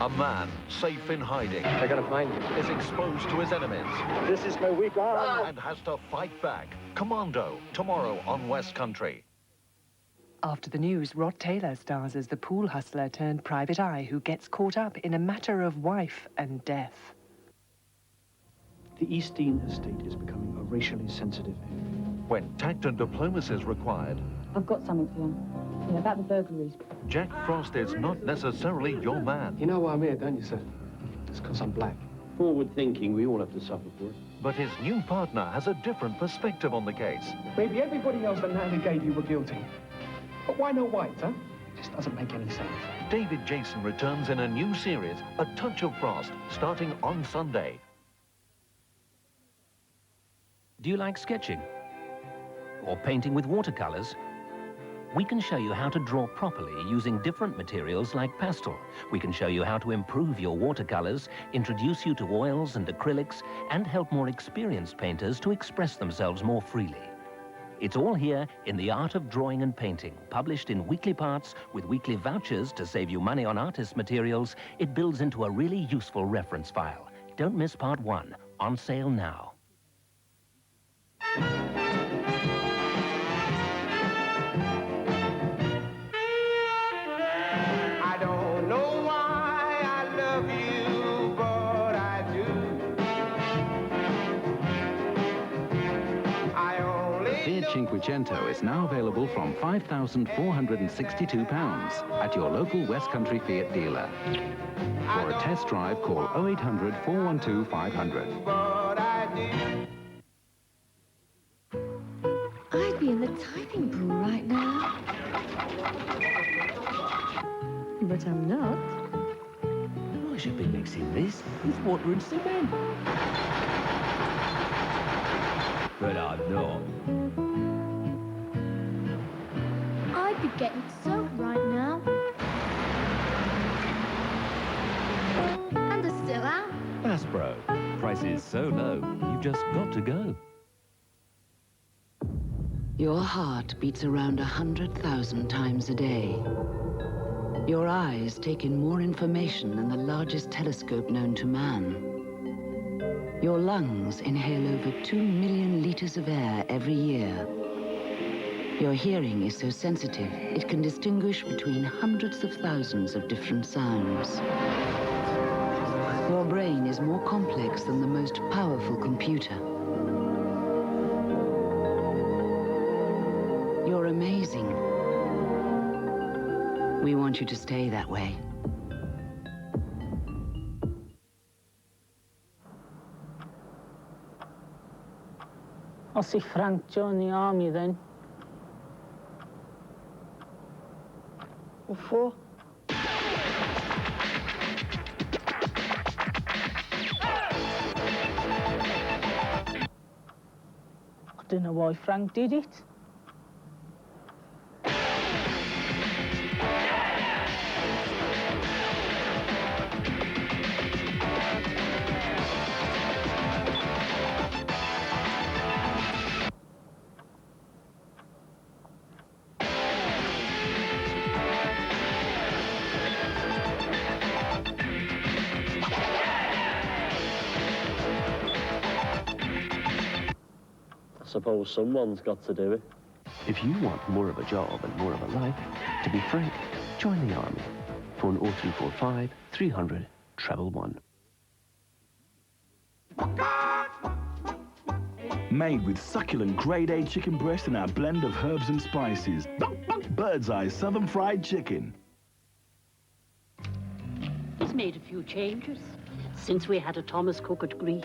A man, safe in hiding, I gotta find you. is exposed to his enemies This is my weak arm. and has to fight back. Commando, tomorrow on Westcountry. After the news, Rod Taylor stars as the pool hustler turned private eye who gets caught up in a matter of wife and death. The East Dean estate is becoming a racially sensitive area. When tact and diplomacy is required, I've got something for you. Yeah, about the burglaries. Jack Frost is not necessarily your man. You know why I'm here, don't you, sir? It's because I'm black. Forward thinking, we all have to suffer for it. But his new partner has a different perspective on the case. Maybe everybody else that Natalie gave you were guilty. But why no whites, huh? It just doesn't make any sense. David Jason returns in a new series, A Touch of Frost, starting on Sunday. Do you like sketching? Or painting with watercolors? We can show you how to draw properly using different materials like pastel. We can show you how to improve your watercolors, introduce you to oils and acrylics, and help more experienced painters to express themselves more freely. It's all here in The Art of Drawing and Painting, published in weekly parts with weekly vouchers to save you money on artist materials. It builds into a really useful reference file. Don't miss part 1, on sale now. I don't know why I love you, but I do. I only Fiat Cinquecento is now available from £5,462 at your local Westcountry Fiat dealer. For a test drive, call 0800 412 500. but I do. I'd be in the typing pool right now. But I'm not. I should be mixing this with water and cement. But I'm not. I'd be getting soaked right now. And they're still out. Aspro. Prices so low, you've just got to go. Your heart beats around 100,000 times a day. Your eyes take in more information than the largest telescope known to man. Your lungs inhale over 2 million liters of air every year. Your hearing is so sensitive, it can distinguish between hundreds of thousands of different sounds. Your brain is more complex than the most powerful computer. You're amazing. We want you to stay that way. I'll see Frank join the army then. What for? I don't know why Frank did it. I suppose someone's got to do it. If you want more of a job and more of a life, to be frank, join the army. Phone 0345 300 111. Made with succulent grade A chicken breast and our blend of herbs and spices. Bird's Eye Southern Fried Chicken. He's made a few changes since we had a Thomas Cook at Greece.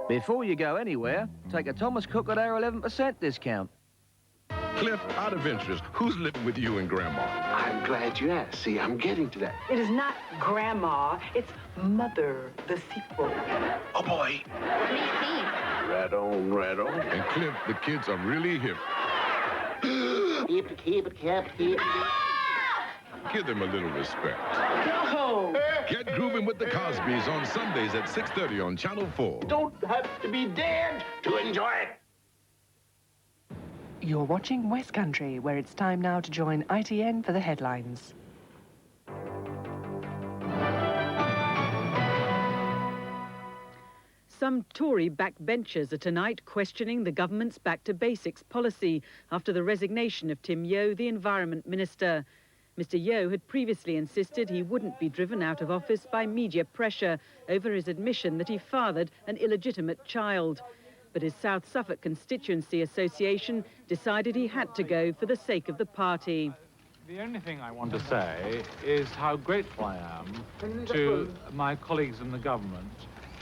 Before you go anywhere, take a Thomas Cook at our 11% discount. Cliff, out of interest, who's living with you and Grandma? I'm glad you asked. See, I'm getting to that. It is not Grandma, it's Mother, the sequel. Oh, boy. Right on, right on. And Cliff, the kids are really hip. Give them a little respect. No! Get grooving with the Cosbys on Sundays at 6:30 on Channel 4. Don't have to be dead to enjoy it. You're watching Westcountry, where it's time now to join ITN for the headlines. Some Tory backbenchers are tonight questioning the government's back to basics policy after the resignation of Tim Yeo, the Environment Minister. Mr Yeo had previously insisted he wouldn't be driven out of office by media pressure over his admission that he fathered an illegitimate child. But his South Suffolk Constituency Association decided he had to go for the sake of the party. The only thing I want to say is how grateful I am to my colleagues in the government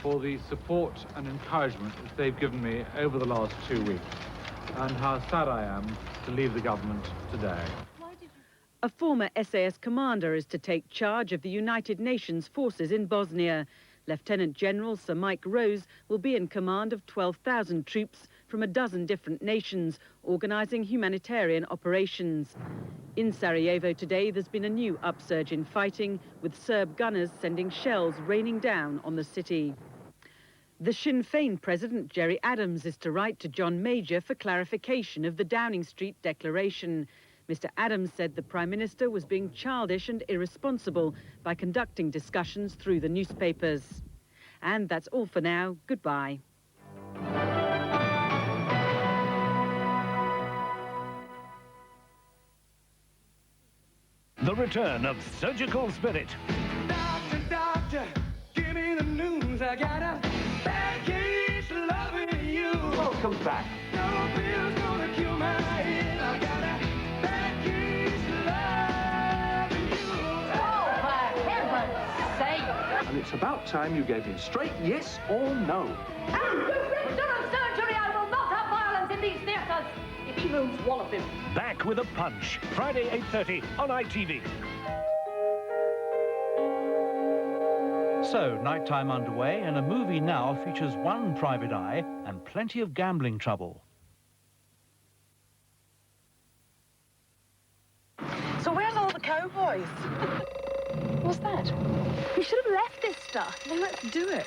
for the support and encouragement that they've given me over the last 2 weeks, and how sad I am to leave the government today. A former SAS commander is to take charge of the United Nations forces in Bosnia. Lieutenant General Sir Mike Rose will be in command of 12,000 troops from a dozen different nations, organising humanitarian operations. In Sarajevo today, there's been a new upsurge in fighting, with Serb gunners sending shells raining down on the city. The Sinn Féin president, Gerry Adams, is to write to John Major for clarification of the Downing Street Declaration. Mr Adams said the Prime Minister was being childish and irresponsible by conducting discussions through the newspapers. And that's all for now. Goodbye. The return of Surgical Spirit. Doctor, doctor, give me the news. I got a bad case of loving you. Welcome back. No pill's gonna cure my head. I got a bad case of loving you. Oh, for heaven's sake! And it's about time you gave me a straight yes or no. After Durham surgery, I will not have violence in these theatres. If he moves, wallop him. Back with a punch. Friday, 8:30 on ITV. So, nighttime underway, and a movie now features one private eye and plenty of gambling trouble. So where's all the cowboys? What's that? We should have left this stuff. Well, let's do it.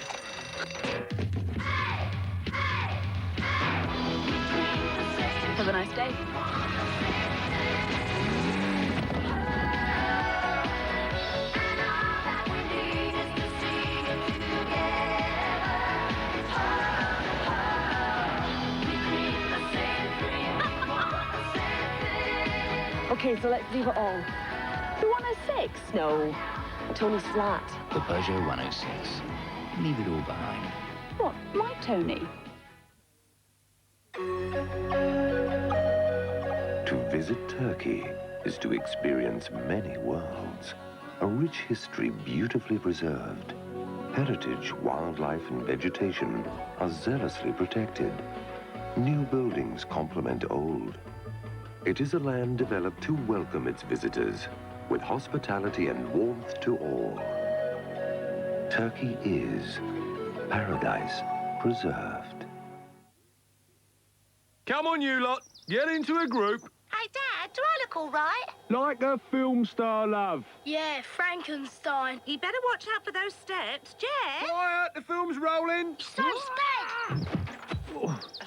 Have a nice day. Okay, so let's leave it all. The 106? No, Tony's flat. The Peugeot 106. Leave it all behind. What, my Tony? To visit Turkey is to experience many worlds. A rich history beautifully preserved. Heritage, wildlife, and vegetation are zealously protected. New buildings complement old. It is a land developed to welcome its visitors, with hospitality and warmth to all. Turkey is paradise preserved. Come on, you lot. Get into a group. Hey, Dad, do I look all right? Like a film star, love. Yeah, Frankenstein. You better watch out for those steps. Jet! Quiet, the film's rolling. So sped!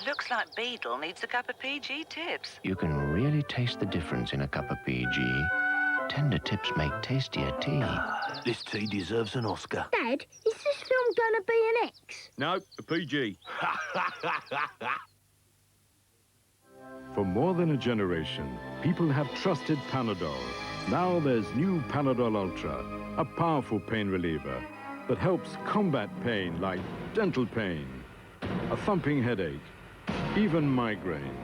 Looks like Beadle needs a cup of PG tips. You can really taste the difference in a cup of PG. Tender tips make tastier tea. This tea deserves an Oscar. Dad, is this film gonna be an X? No, a PG. For more than a generation, people have trusted Panadol. Now there's new Panadol Ultra, a powerful pain reliever that helps combat pain like dental pain, a thumping headache, even migraine.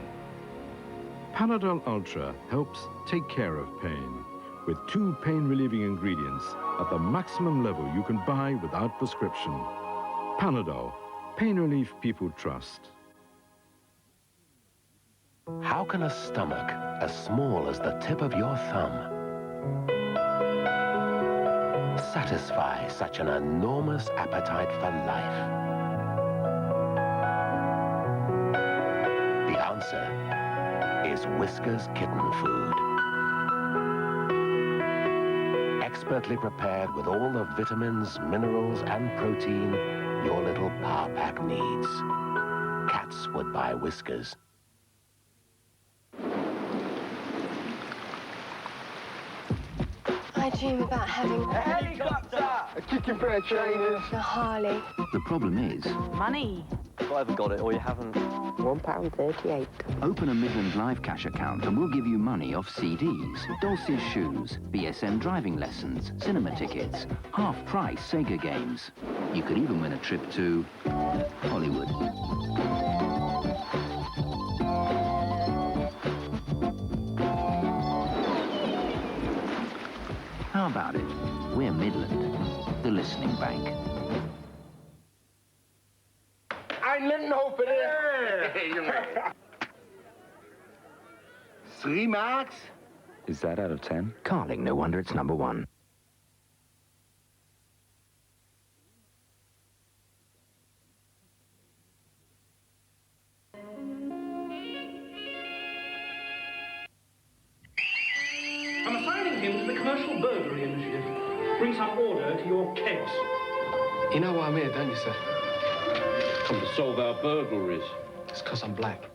Panadol Ultra helps take care of pain with 2 pain-relieving ingredients at the maximum level you can buy without prescription. Panadol, pain relief people trust. How can a stomach as small as the tip of your thumb satisfy such an enormous appetite for life? The answer is Whiskas Kitten food. Expertly prepared with all the vitamins, minerals, and protein your little power pack needs. Cats would buy Whiskas. I dream about having A helicopter! A chicken pair of trainers. a Harley. The problem is, Money. If I haven't got it or you haven't... £1.38. open a Midland Live Cash account and we'll give you money off CDs, Dulce's shoes, BSN driving lessons, cinema tickets, half-price Sega games. You could even win a trip to Hollywood. How about it? We're Midland, the listening bank. I didn't hope it is. Hey, you man. 3 marks? Is that out of 10? Carling, no wonder it's number 1. I'm assigning him to the Commercial Burglary Initiative. Bring some order to your chaos. You know why I'm here, don't you, sir? Come to solve our burglaries. It's because I'm black.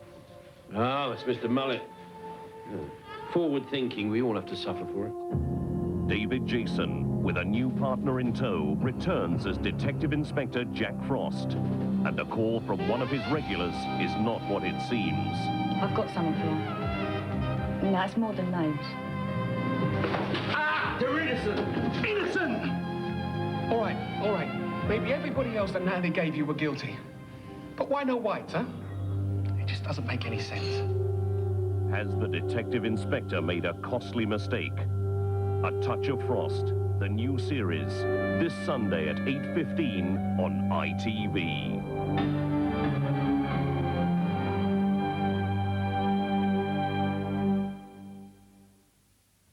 Ah, that's Mr. Mullet. Forward thinking, we all have to suffer for it. David Jason, with a new partner in tow, returns as Detective Inspector Jack Frost. And a call from one of his regulars is not what it seems. I've got something for you. No, it's more than names. Ah! They're innocent! Innocent! All right. Maybe everybody else that Natalie gave you were guilty. But why no whites, huh? It just doesn't make any sense. Has the Detective Inspector made a costly mistake? A Touch of Frost, the new series, this Sunday at 8:15 on ITV.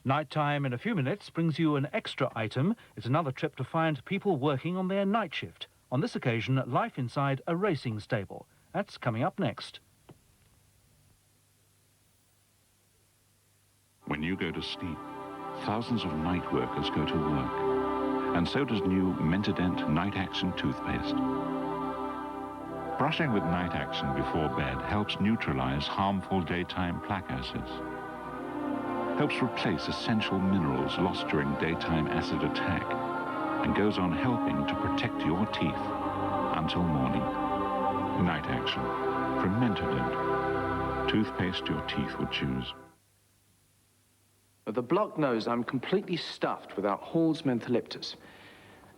Nighttime in a few minutes brings you an extra item. It's another trip to find people working on their night shift. On this occasion, life inside a racing stable. That's coming up next. When you go to sleep, thousands of night workers go to work. And so does new Mentadent Night Action toothpaste. Brushing with Night Action before bed helps neutralize harmful daytime plaque acids. Helps replace essential minerals lost during daytime acid attack, and goes on helping to protect your teeth until morning. Night Action from Mentadent. Toothpaste your teeth would choose. The block knows I'm completely stuffed without Hall's Mentholyptus,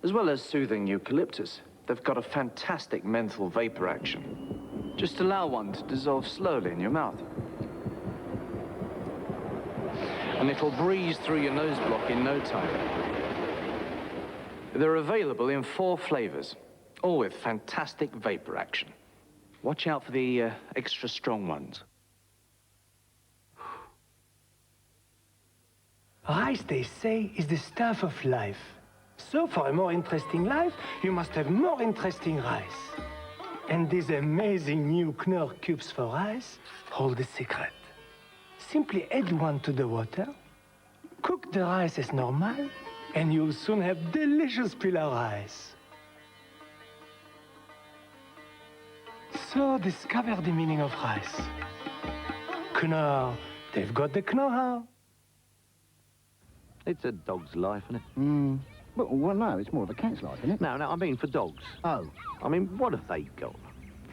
as well as soothing eucalyptus. They've got a fantastic menthol vapor action. Just allow one to dissolve slowly in your mouth. And it'll breeze through your nose block in no time. They're available in 4 flavors, all with fantastic vapor action. Watch out for the extra strong ones. Rice, they say, is the stuff of life. So for a more interesting life, you must have more interesting rice. And these amazing new Knorr cubes for rice hold the secret. Simply add one to the water, cook the rice as normal, and you'll soon have delicious pilau rice. So discover the meaning of rice. Knorr, they've got the know-how. It's a dog's life, isn't it? Well, no, it's more of a cat's life, isn't it? No, I mean for dogs. Oh. I mean, what have they got?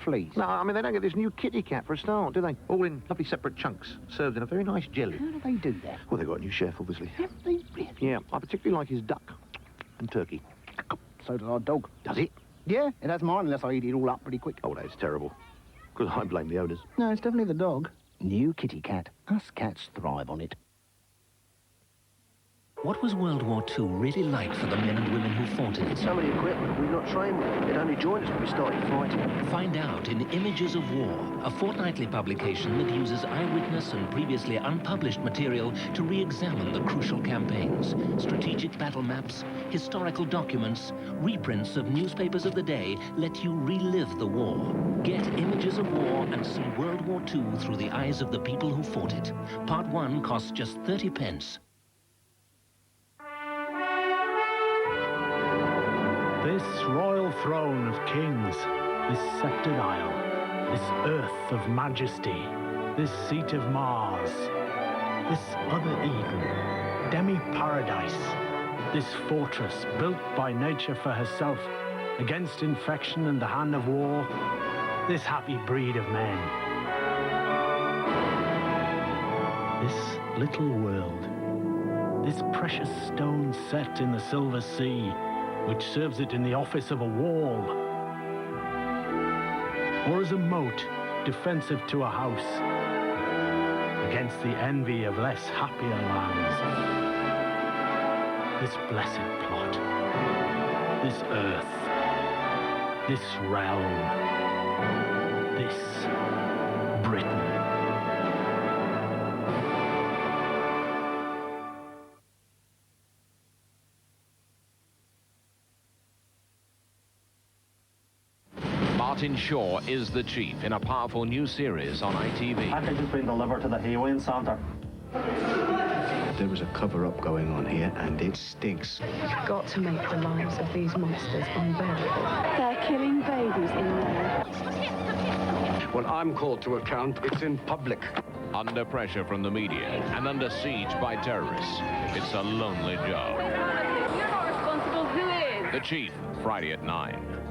Fleas. No, I mean, they don't get this new Kitekat for a start, do they? All in lovely separate chunks, served in a very nice jelly. How do they do that? Well, they've got a new chef, obviously. Have they really? Yeah, I particularly like his duck and turkey. So does our dog. Does it? Yeah, it has mine unless I eat it all up pretty quick. Oh, that's terrible. Because I blame the owners. No, it's definitely the dog. New Kitekat. Us cats thrive on it. What was World War II really like for the men and women who fought in it? Some of the equipment we've not trained with. It only joined us when we started fighting. Find out in Images of War, a fortnightly publication that uses eyewitness and previously unpublished material to re-examine the crucial campaigns. Strategic battle maps, historical documents, reprints of newspapers of the day let you relive the war. Get Images of War and see World War II through the eyes of the people who fought it. Part 1 costs just 30 pence. This royal throne of kings, this sceptred isle, this earth of majesty, this seat of Mars, this other Eden, demi-paradise, This fortress, built by nature for herself, against infection and the hand of war, this happy breed of men. This little world, this precious stone set in the silver sea, which serves it in the office of a wall, or as a moat defensive to a house, against the envy of less happier lands. This blessed plot, this earth, this realm, this Britain. Martin Shaw is the chief in a powerful new series on ITV. Packages being delivered to the Heroin Centre. There was a cover-up going on here, and it stinks. You've got to make the lives of these monsters unbearable. They're killing babies in there. When I'm called to account, it's in public. Under pressure from the media and under siege by terrorists, it's a lonely job. You're not responsible. Who is? The Chief, Friday at 9.